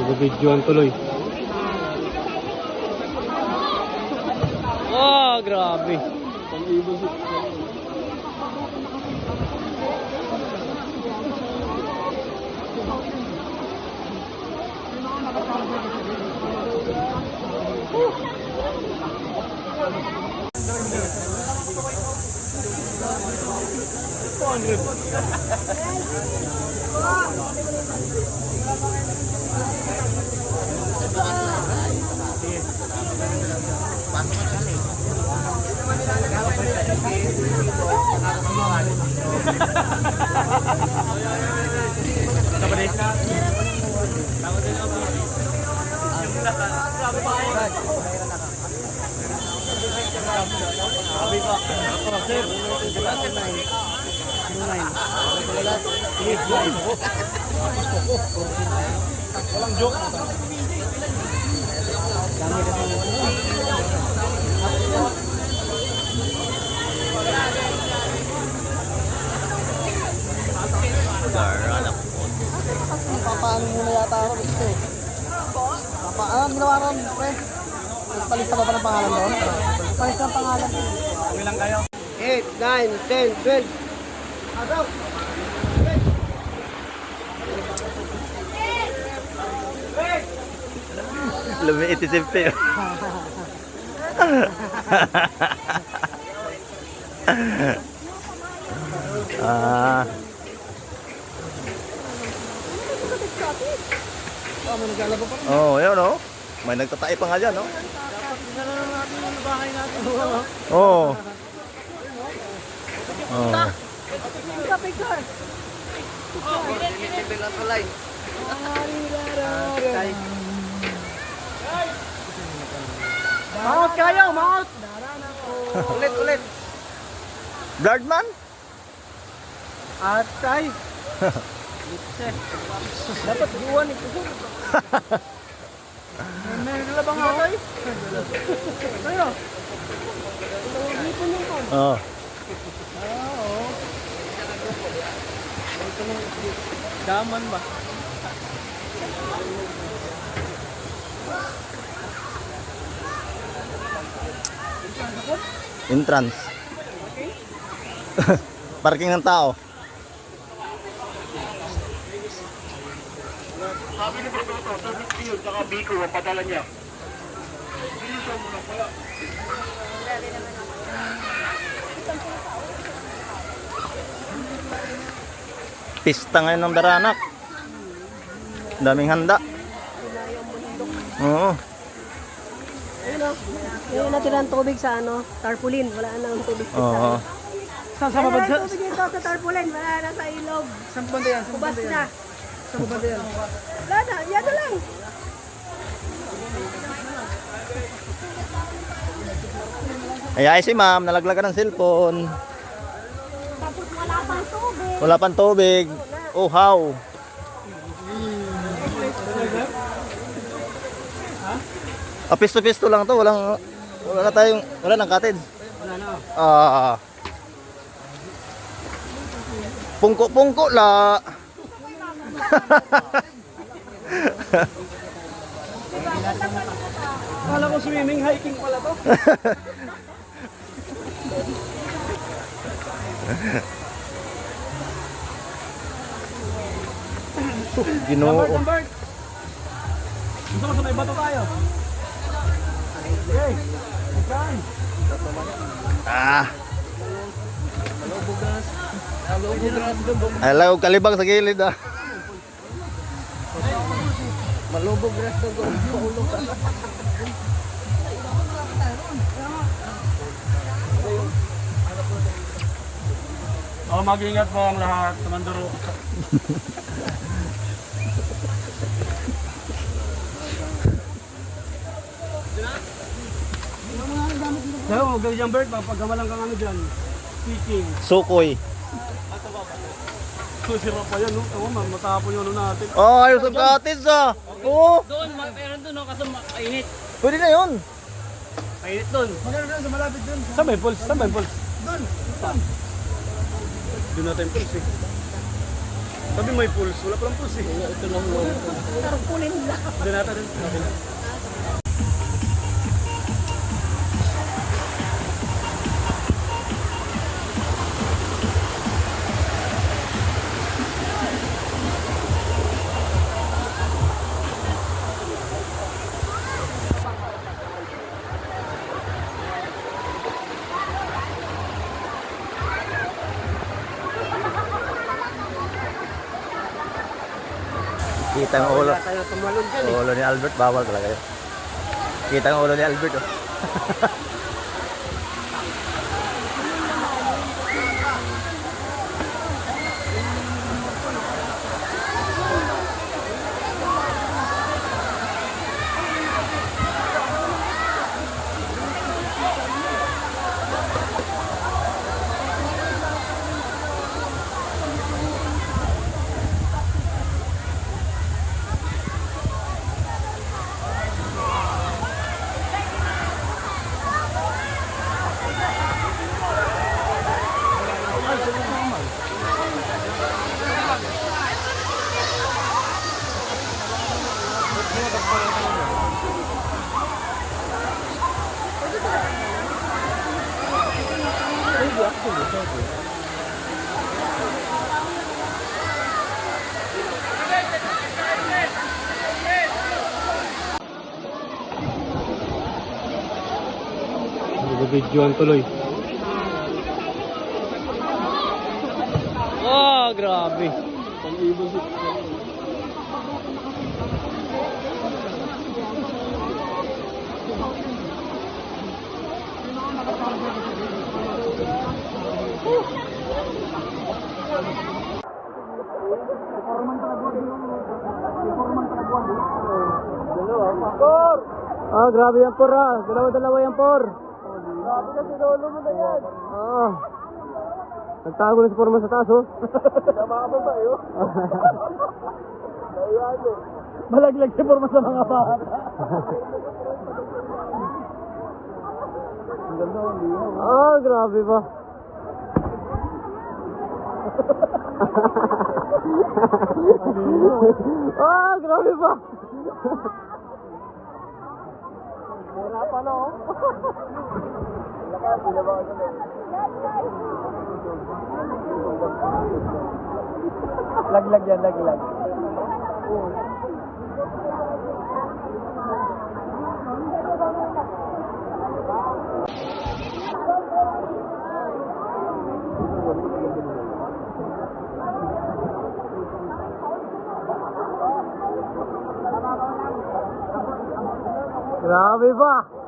Nag-videoan tuloy. Oh, grabe. Walang joke. Papaano muna yata ako dito. Papaano ginawa ron, pre? Palista pa ng pangalan doon? Palista ng pangalan. Ilang kayo? 8, 9, 10, 12. Agaw! Lumiit si Sifte. Ah. May naglalaba pa rin. Oh, yun oh. May nagtatae pa nga dyan, no? Nararamdaman natin yung bahay natin. Oo. Oh. Picture! Maot kayo, maot! Ulit. Birdman? Atay! Dapat iwan ito. May nalabang ako eh. Kaya? Oo. Daman ba? Entrance. Parking ng tao. Sabi ni Professor, David Field, saka Biko, ang padala niya. Bilisan mo na pala. Pista ngayon ng Daranak. Daming handa. Oo. Yung natira ng tubig sa ano, tarpaulin. Wala na ang tubig sa Oo. Saan sa Wala babad? na tubig dito sa tarpaulin. Wala na sa ilog. Saan banda yan? Kubas na. Saan banda yan? Wala na. Yan na lang. Ay, si ma'am, nalaglagan ng cellphone. Tapos wala pang tubig. Wala pang tubig. Oh, how? Pisto-pisto lang to, wala na tayong, wala nang cottage. Wala na. Pungko-pungko la. Kala ko swimming, hiking pala to. Ginoo. Lambert! Gusto mo sa may bato tayo? Okay. Saan? Ah. Hello, kalibang sa gilid ah. Malubog rin ito. Oh, mag-ingat po ang lahat sa Manduro. Kaya mo, gawin dyan Bert, papagamalan kang ano dyan. Speaking. Sukoy. Susira pa yan, no? Tawa, matapon yung ano natin. Oh, ayos ang cottage ah. Oo. Doon, meron doon, no? Kaso mainit. Pwede na yun. Mainit doon. Magkano doon sa malapit doon? Saan ba yung pulse? Saan ba yung pulse? Doon. Doon natin yung pulse eh. Sabi may pulse. Wala palang pulse eh. Ito lang mo. Tarpulin lang. Hindi natin. Okay. Kita ang ulo. Tayo tumalon dyan eh. Ulo ni Albert, bawal talaga yun. Kita ang ulo ni Albert, oh. Videoan tuloy. Wow, grabe. Ah, grabe yan por ah. Dalawa-dalawa yan por. Grabe kasi lolo mo na yan. Ah. Nagtago na si Forman sa taas oh. Tama ka ba yun? Malaglag si Forman sa mga bata. Ah, grabe ba? Ah, grabe ba? Mura pa no? Laglag yan, laglag. Grabe ba?